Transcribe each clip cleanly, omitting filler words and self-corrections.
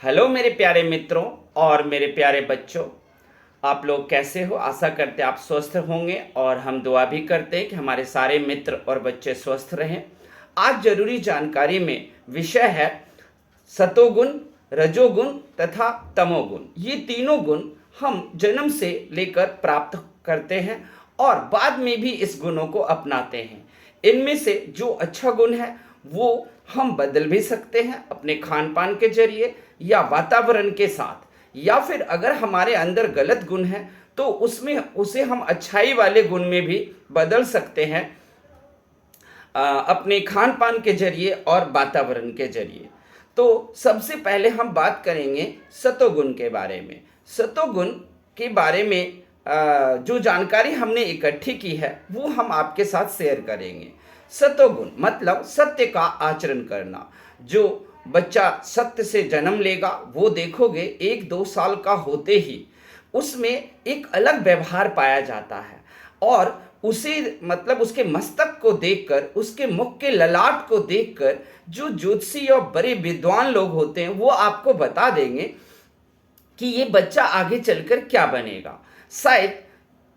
Hello मेरे प्यारे मित्रों और मेरे प्यारे बच्चों। आप लोग कैसे हो? आशा करते आप स्वस्थ होंगे और हम दुआ भी करते हैं कि हमारे सारे मित्र और बच्चे स्वस्थ रहें। आज जरूरी जानकारी में विषय है सतोगुण, रजोगुण तथा तमोगुण। ये तीनों गुण हम जन्म से लेकर प्राप्त करते हैं और बाद में भी इस गुणों को अपनाते हैं। इनमें से जो अच्छा गुण है वो हम बदल भी सकते हैं अपने खान पान के जरिए या वातावरण के साथ, या फिर अगर हमारे अंदर गलत गुण है तो उसमें उसे हम अच्छाई वाले गुण में भी बदल सकते हैं अपने खान पान के जरिए और वातावरण के जरिए। तो सबसे पहले हम बात करेंगे सतोगुण के बारे में। सतोगुण के बारे में जो जानकारी हमने इकट्ठी की है वो हम आपके साथ शेयर करेंगे। सतोगुण मतलब सत्य का आचरण करना। जो बच्चा सत्य से जन्म लेगा वो देखोगे 1-2 साल का होते ही उसमें एक अलग व्यवहार पाया जाता है, और उसे मतलब उसके मस्तक को देखकर, उसके मुख के ललाट को देखकर जो ज्योतिषी और बड़े विद्वान लोग होते हैं वो आपको बता देंगे कि ये बच्चा आगे चलकर क्या बनेगा। शायद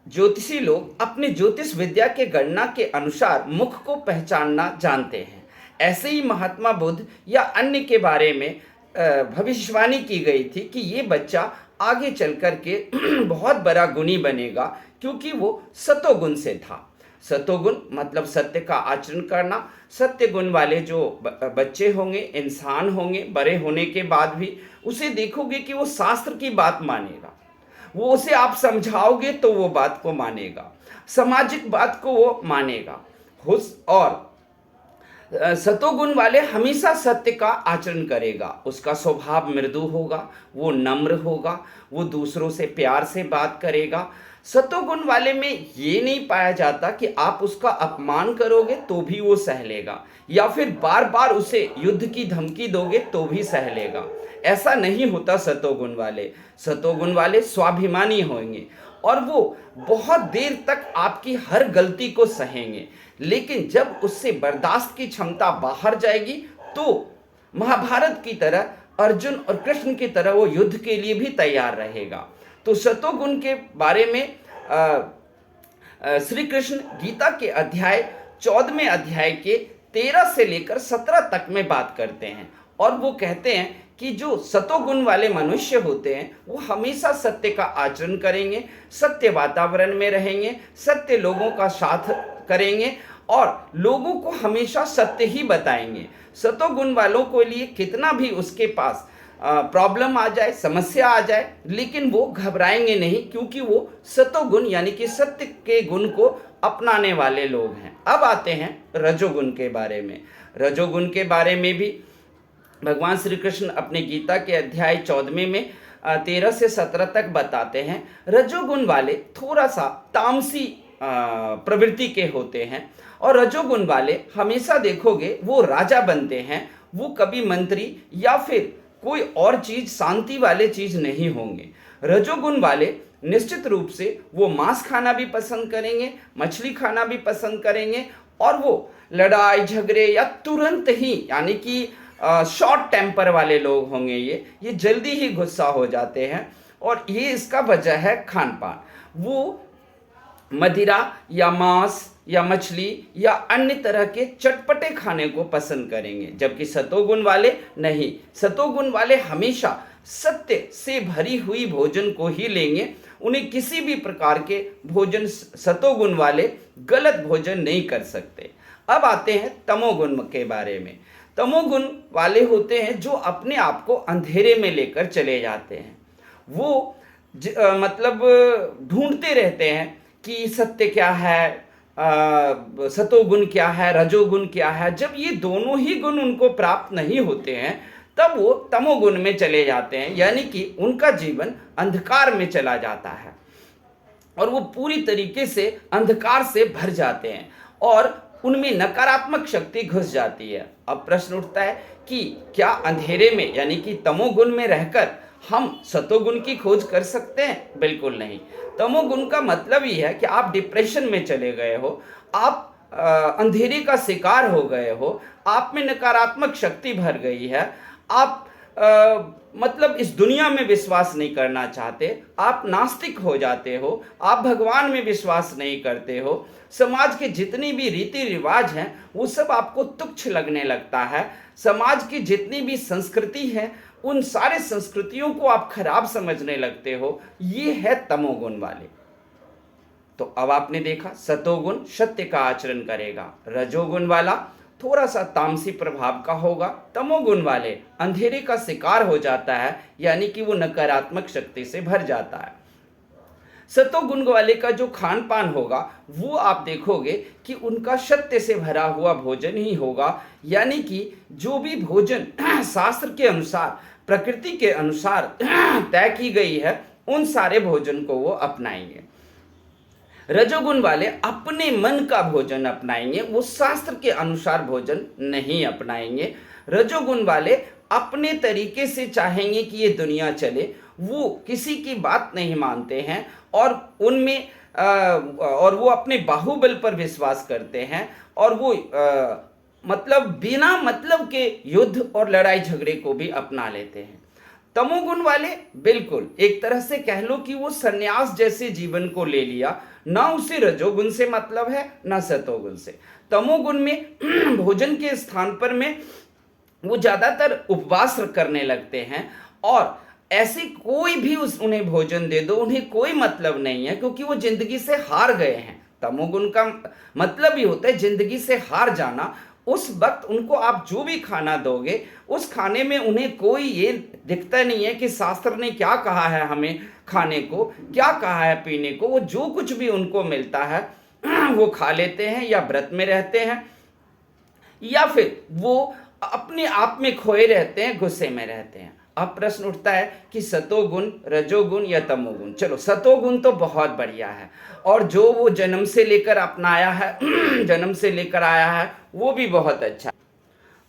ज्योतिषी लोग अपने ज्योतिष विद्या के गणना के अनुसार मुख को पहचानना जानते हैं। ऐसे ही महात्मा बुद्ध या अन्य के बारे में भविष्यवाणी की गई थी कि ये बच्चा आगे चल कर के बहुत बड़ा गुणी बनेगा, क्योंकि वो सतोगुण से था। सतोगुण मतलब सत्य का आचरण करना। सत्य गुण वाले जो बच्चे होंगे, इंसान होंगे, बड़े होने के बाद भी उसे देखोगे कि वो शास्त्र की बात मानेगा, वो उसे आप समझाओगे तो वो बात को मानेगा, सामाजिक बात को वो मानेगा। और सतोगुण वाले हमेशा सत्य का आचरण करेगा। उसका स्वभाव मृदु होगा, वो नम्र होगा, वो दूसरों से प्यार से बात करेगा। सतोगुण वाले में ये नहीं पाया जाता कि आप उसका अपमान करोगे तो भी वो सह लेगा, या फिर बार बार उसे युद्ध की धमकी दोगे तो भी सह लेगा। ऐसा नहीं होता सतोगुण वाले। सतोगुण वाले स्वाभिमानी होंगे और वो बहुत देर तक आपकी हर गलती को सहेंगे, लेकिन जब उससे बर्दाश्त की क्षमता बाहर जाएगी तो महाभारत की तरह, अर्जुन और कृष्ण की तरह वो युद्ध के लिए भी तैयार रहेगा। तो सतोगुण के बारे में श्री कृष्ण गीता के अध्याय 14वें अध्याय के 13 से लेकर 17 तक में बात करते हैं, और वो कहते हैं कि जो सतोगुण वाले मनुष्य होते हैं वो हमेशा सत्य का आचरण करेंगे, सत्य वातावरण में रहेंगे, सत्य लोगों का साथ करेंगे और लोगों को हमेशा सत्य ही बताएंगे। सतोगुण वालों के लिए कितना भी उसके पास प्रॉब्लम आ जाए, समस्या आ जाए, लेकिन वो घबराएंगे नहीं, क्योंकि वो सतोगुण यानी कि सत्य के गुण को अपनाने वाले लोग हैं। अब आते हैं रजोगुण के बारे में। रजोगुण के बारे में भी भगवान श्री कृष्ण अपने गीता के अध्याय 14वें में 13 से 17 तक बताते हैं। रजोगुण वाले थोड़ा सा तामसी प्रवृत्ति के होते हैं, और रजोगुण वाले हमेशा देखोगे वो राजा बनते हैं, वो कभी मंत्री या फिर कोई और चीज, शांति वाले चीज नहीं होंगे। रजोगुण वाले निश्चित रूप से वो मांस खाना भी पसंद करेंगे, मछली खाना भी पसंद करेंगे, और वो लड़ाई झगड़े या तुरंत ही यानी कि शॉर्ट टेम्पर वाले लोग होंगे। ये जल्दी ही गुस्सा हो जाते हैं, और ये इसका वजह है खान पान। वो मदिरा या मांस या मछली या अन्य तरह के चटपटे खाने को पसंद करेंगे, जबकि सतोगुण वाले नहीं। सतोगुण वाले हमेशा सत्य से भरी हुई भोजन को ही लेंगे। उन्हें किसी भी प्रकार के भोजन, सतोगुण वाले गलत भोजन नहीं कर सकते। अब आते हैं तमोगुण के बारे में। तमोगुण वाले होते हैं जो अपने आप को अंधेरे में लेकर चले जाते हैं। वो मतलब ढूंढते रहते हैं कि सत्य क्या है, सतोगुण क्या है, रजोगुण क्या है। जब ये दोनों ही गुण उनको प्राप्त नहीं होते हैं तब वो तमोगुण में चले जाते हैं, यानी कि उनका जीवन अंधकार में चला जाता है और वो पूरी तरीके से अंधकार से भर जाते हैं और उनमें नकारात्मक शक्ति घुस जाती है। अब प्रश्न उठता है कि क्या अंधेरे में यानी कि तमोगुण में रहकर हम सतोगुण की खोज कर सकते हैं? बिल्कुल नहीं। तमोगुण का मतलब ही है कि आप डिप्रेशन में चले गए हो, आप अंधेरे का शिकार हो गए हो, आप में नकारात्मक शक्ति भर गई है, आप मतलब इस दुनिया में विश्वास नहीं करना चाहते, आप नास्तिक हो जाते हो, आप भगवान में विश्वास नहीं करते हो, समाज के जितनी भी रीति रिवाज हैं वो सब आपको तुच्छ लगने लगता है, समाज की जितनी भी संस्कृति है उन सारे संस्कृतियों को आप खराब समझने लगते हो। ये है तमोगुण वाले। तो अब आपने देखा, सतोगुण सत्य का आचरण करेगा, रजोगुण वाला थोड़ा सा तामसी प्रभाव का होगा, तमोगुण वाले अंधेरे का शिकार हो जाता है, यानी कि वो नकारात्मक शक्ति से भर जाता है। सतोगुण वाले का जो खान पान होगा वो आप देखोगे कि उनका सत्य से भरा हुआ भोजन ही होगा, यानी कि जो भी भोजन शास्त्र के अनुसार, प्रकृति के अनुसार तय की गई है उन सारे भोजन को वो अपनाएंगे। रजोगुण वाले अपने मन का भोजन अपनाएंगे, वो शास्त्र के अनुसार भोजन नहीं अपनाएंगे। रजोगुण वाले अपने तरीके से चाहेंगे कि ये दुनिया चले, वो किसी की बात नहीं मानते हैं और उनमें और वो अपने बाहुबल पर विश्वास करते हैं और वो मतलब बिना मतलब के युद्ध और लड़ाई झगड़े को भी अपना लेते हैं। तमोगुण वाले बिल्कुल एक तरह से कह लो कि वो सन्यास जैसे जीवन को ले लिया, ना उसे रजोगुण से मतलब है ना सतोगुण से। तमोगुण में भोजन के स्थान पर में वो ज्यादातर उपवास करने लगते हैं और ऐसे कोई भी उन्हें भोजन दे दो उन्हें कोई मतलब नहीं है, क्योंकि वो जिंदगी से हार गए हैं। तमोगुण का मतलब ही होता है जिंदगी से हार जाना। उस वक्त उनको आप जो भी खाना दोगे उस खाने में उन्हें कोई ये दिखता नहीं है कि शास्त्र ने क्या कहा है हमें खाने को, क्या कहा है पीने को। वो जो कुछ भी उनको मिलता है वो खा लेते हैं, या व्रत में रहते हैं, या फिर वो अपने आप में खोए रहते हैं, गुस्से में रहते हैं। अब प्रश्न उठता है कि सतोगुण, रजोगुण या तमोगुण। चलो, सतोगुण तो बहुत बढ़िया है और जो वो जन्म से लेकर अपनाया है जन्म से लेकर आया है वो भी बहुत अच्छा।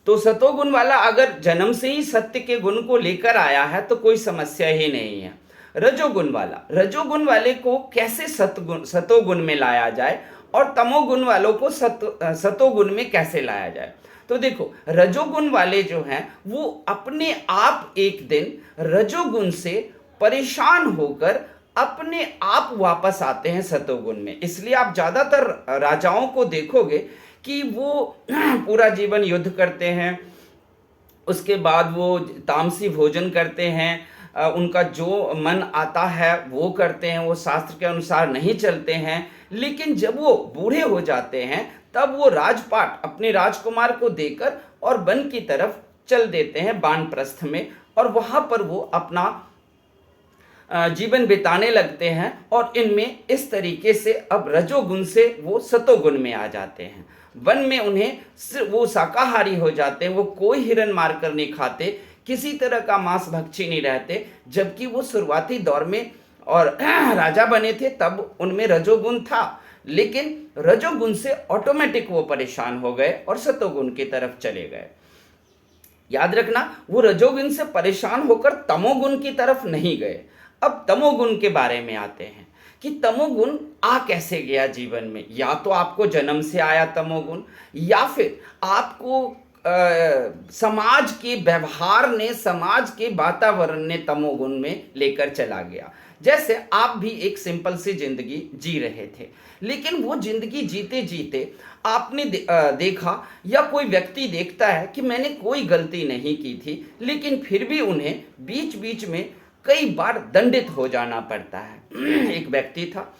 तो सतोगुण वाला अगर जन्म से ही सत्य के गुण को लेकर आया है तो कोई समस्या ही नहीं है। रजोगुण वाला, रजोगुण वाले को कैसे सतोगुण में लाया जाए और तमोगुण वालों को सतोगुण में कैसे लाया जाए। तो देखो, रजोगुण वाले जो हैं वो अपने आप एक दिन रजोगुण से परेशान होकर अपने आप वापस आते हैं सतोगुण में। इसलिए आप ज्यादातर राजाओं को देखोगे कि वो पूरा जीवन युद्ध करते हैं, उसके बाद वो तामसी भोजन करते हैं, उनका जो मन आता है वो करते हैं, वो शास्त्र के अनुसार नहीं चलते हैं। लेकिन जब वो बूढ़े हो जाते हैं तब वो राजपाट अपने राजकुमार को देकर और वन की तरफ चल देते हैं वानप्रस्थ में, और वहां पर वो अपना जीवन बिताने लगते हैं। और इनमें इस तरीके से अब रजोगुण से वो सतोगुण में आ जाते हैं। वन में उन्हें वो शाकाहारी हो जाते हैं, वो कोई हिरन मारकर नहीं खाते, किसी तरह का मांस भक्षी नहीं रहते। जबकि वो शुरुआती दौर में और राजा बने थे तब उनमें रजोगुण था, लेकिन रजोगुण से ऑटोमेटिक वो परेशान हो गए और सतोगुण की तरफ चले गए। याद रखना, वो रजोगुण से परेशान होकर तमोगुण की तरफ नहीं गए। अब तमोगुण के बारे में आते हैं कि तमोगुण आ कैसे गया जीवन में। या तो आपको जन्म से आया तमोगुण, या फिर आपको समाज के व्यवहार ने, समाज के वातावरण ने तमोगुण में लेकर चला गया। जैसे आप भी एक सिंपल सी जिंदगी जी रहे थे, लेकिन वो जिंदगी जीते जीते आपने देखा या कोई व्यक्ति देखता है कि मैंने कोई गलती नहीं की थी, लेकिन फिर भी उन्हें बीच बीच में कई बार दंडित हो जाना पड़ता है। एक व्यक्ति था,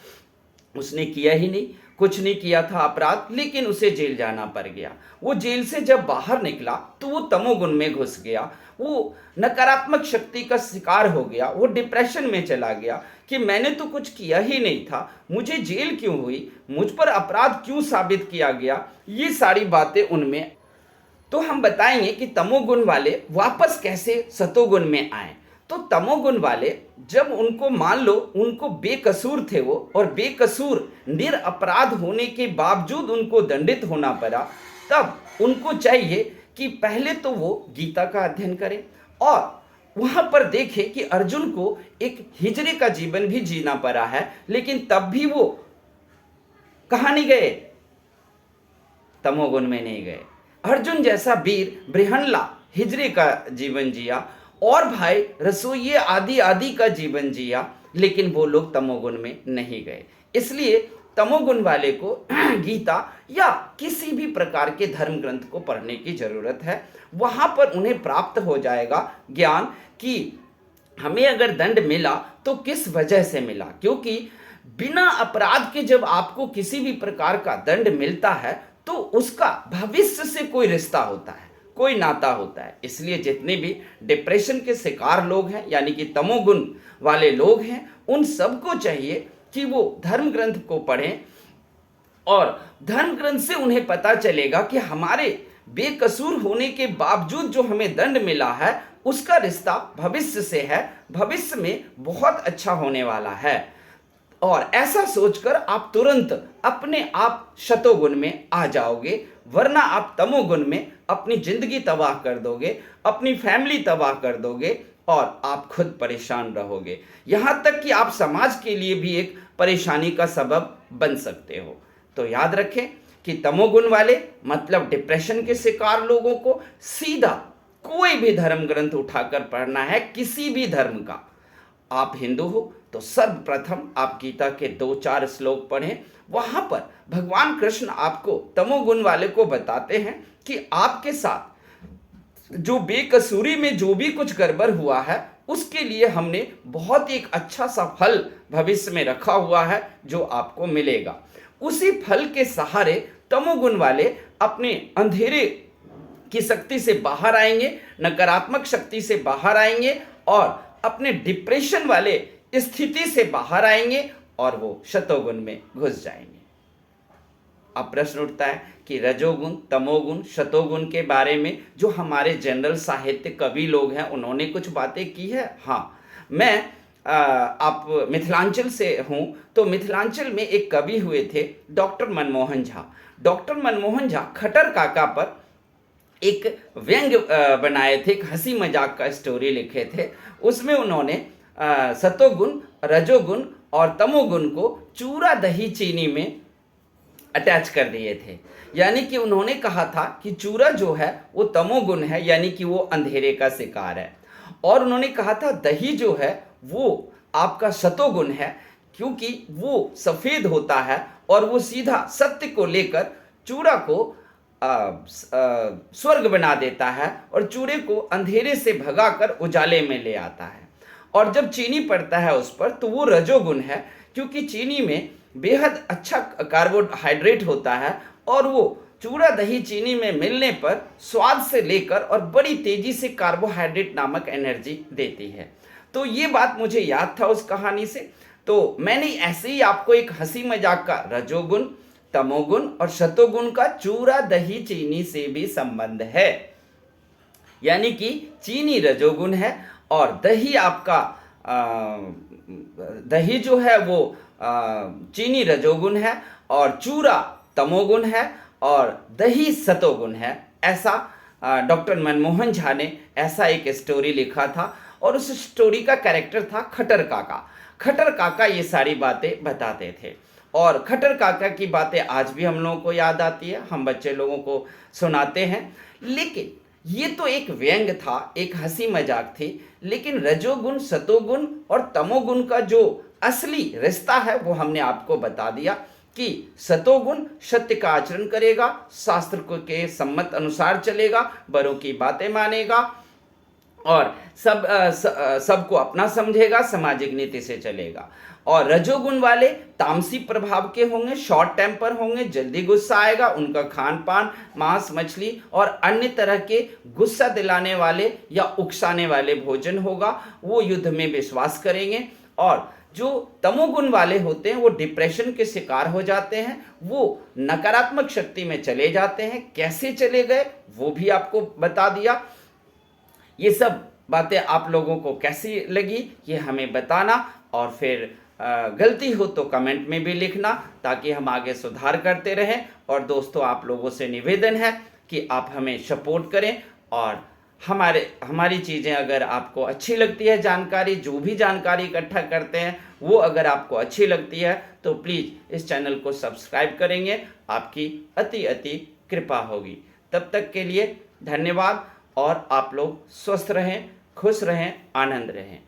उसने किया ही नहीं, कुछ नहीं किया था अपराध, लेकिन उसे जेल जाना पड़ गया। वो जेल से जब बाहर निकला तो वो तमोगुण में घुस गया, वो नकारात्मक शक्ति का शिकार हो गया, वो डिप्रेशन में चला गया कि मैंने तो कुछ किया ही नहीं था, मुझे जेल क्यों हुई, मुझ पर अपराध क्यों साबित किया गया, ये सारी बातें उनमें। तो हम बताएंगे कि तमोगुण वाले वापस कैसे सतोगुण में आए। तो तमोगुण वाले जब उनको मान लो उनको बेकसूर थे वो, और बेकसूर निरपराध होने के बावजूद उनको दंडित होना पड़ा, तब उनको चाहिए कि पहले तो वो गीता का अध्ययन करें और वहां पर देखें कि अर्जुन को एक हिजरे का जीवन भी जीना पड़ा है, लेकिन तब भी वो कहां नहीं गए, तमोगुण में नहीं गए। अर्जुन जैसा वीर बृहन्ला हिजरे का जीवन जिया और भाई रसोइये आदि आदि का जीवन जिया, लेकिन वो लोग तमोगुण में नहीं गए। इसलिए तमोगुण वाले को गीता या किसी भी प्रकार के धर्म ग्रंथ को पढ़ने की जरूरत है। वहां पर उन्हें प्राप्त हो जाएगा ज्ञान कि हमें अगर दंड मिला तो किस वजह से मिला, क्योंकि बिना अपराध के जब आपको किसी भी प्रकार का दंड मिलता है तो उसका भविष्य से कोई रिश्ता होता है, कोई नाता होता है। इसलिए जितने भी डिप्रेशन के शिकार लोग हैं, यानी कि तमोगुण वाले लोग हैं, उन सबको चाहिए कि वो धर्म ग्रंथ को पढ़ें, और धर्म ग्रंथ से उन्हें पता चलेगा कि हमारे बेकसूर होने के बावजूद जो हमें दंड मिला है उसका रिश्ता भविष्य से है, भविष्य में बहुत अच्छा होने वाला है। और ऐसा सोचकर आप तुरंत अपने आप शतोगुण में आ जाओगे, वरना आप तमोगुण में अपनी जिंदगी तबाह कर दोगे, अपनी फैमिली तबाह कर दोगे और आप खुद परेशान रहोगे। यहाँ तक कि आप समाज के लिए भी एक परेशानी का सबब बन सकते हो। तो याद रखें कि तमोगुण वाले मतलब डिप्रेशन के शिकार लोगों को सीधा कोई भी धर्म ग्रंथ उठाकर पढ़ना है, किसी भी धर्म का। आप हिंदू हो तो सर्वप्रथम आप गीता के 2-4 श्लोक पढ़ें। वहां पर भगवान कृष्ण आपको तमोगुण वाले को बताते हैं कि आपके साथ जो बेकसूरी में जो भी कुछ गड़बड़ हुआ है उसके लिए हमने बहुत एक अच्छा सा फल भविष्य में रखा हुआ है जो आपको मिलेगा। उसी फल के सहारे तमोगुण वाले अपने अंधेरे की शक्ति से बाहर आएंगे, नकारात्मक शक्ति से बाहर आएंगे और अपने डिप्रेशन वाले स्थिति से बाहर आएंगे और वो शतोगुण में घुस जाएंगे। अब प्रश्न उठता है कि रजोगुण, तमोगुण, शतोगुण के बारे में जो हमारे जनरल साहित्य कवि लोग हैं उन्होंने कुछ बातें की है। हाँ, मैं आप मिथिलांचल से हूँ तो मिथिलांचल में एक कवि हुए थे डॉक्टर मनमोहन झा। डॉक्टर मनमोहन झा खट्टर काका पर एक व्यंग्य बनाए थे, एक हंसी मजाक का स्टोरी लिखे थे। उसमें उन्होंने सतोगुण, रजोगुण और तमोगुण को चूरा दही चीनी में अटैच कर दिए थे। यानी कि उन्होंने कहा था कि चूरा जो है वो तमोगुण है, यानी कि वो अंधेरे का शिकार है, और उन्होंने कहा था दही जो है वो आपका सतोगुण है, क्योंकि वो सफ़ेद होता है और वो सीधा सत्य को लेकर चूड़ा को स्वर्ग बना देता है और चूड़े को अंधेरे से भगाकर उजाले में ले आता है। और जब चीनी पड़ता है उस पर तो वो रजोगुण है, क्योंकि चीनी में बेहद अच्छा कार्बोहाइड्रेट होता है और वो चूड़ा दही चीनी में मिलने पर स्वाद से लेकर और बड़ी तेजी से कार्बोहाइड्रेट नामक एनर्जी देती है। तो ये बात मुझे याद था उस कहानी से, तो मैंने ऐसे ही आपको एक हंसी मजाक का रजोगुण, तमोगुण और शतोगुण का चूरा दही चीनी से भी संबंध है। यानी कि चीनी रजोगुण है और दही आपका दही जो है वो चीनी रजोगुण है और चूरा तमोगुण है और दही सतोगुण है। ऐसा डॉक्टर मनमोहन झा ने ऐसा एक स्टोरी लिखा था और उस स्टोरी का कैरेक्टर था खट्टर काका। खट्टर काका ये सारी बातें बताते थे और खट्टर काका की बातें आज भी हम लोगों को याद आती है, हम बच्चे लोगों को सुनाते हैं। लेकिन ये तो एक व्यंग था, एक हंसी मजाक थी, लेकिन रजोगुण, सतोगुण और तमोगुण का जो असली रिश्ता है वो हमने आपको बता दिया कि सतोगुण सत्य का आचरण करेगा, शास्त्र के सम्मत अनुसार चलेगा, बड़ों की बातें मानेगा और सबको अपना समझेगा, सामाजिक नीति से चलेगा। और रजोगुण वाले तामसी प्रभाव के होंगे, शॉर्ट टेम्पर होंगे, जल्दी गुस्सा आएगा, उनका खान पान मांस मछली और अन्य तरह के गुस्सा दिलाने वाले या उकसाने वाले भोजन होगा, वो युद्ध में विश्वास करेंगे। और जो तमोगुण वाले होते हैं वो डिप्रेशन के शिकार हो जाते हैं, वो नकारात्मक शक्ति में चले जाते हैं। कैसे चले गए वो भी आपको बता दिया। ये सब बातें आप लोगों को कैसी लगी ये हमें बताना, और फिर गलती हो तो कमेंट में भी लिखना ताकि हम आगे सुधार करते रहें। और दोस्तों, आप लोगों से निवेदन है कि आप हमें सपोर्ट करें और हमारी चीज़ें अगर आपको अच्छी लगती है, जानकारी जो भी जानकारी इकट्ठा करते हैं वो अगर आपको अच्छी लगती है तो प्लीज़ इस चैनल को सब्सक्राइब करेंगे, आपकी अति कृपा होगी। तब तक के लिए धन्यवाद और आप लोग स्वस्थ रहें, खुश रहें, आनंद रहें।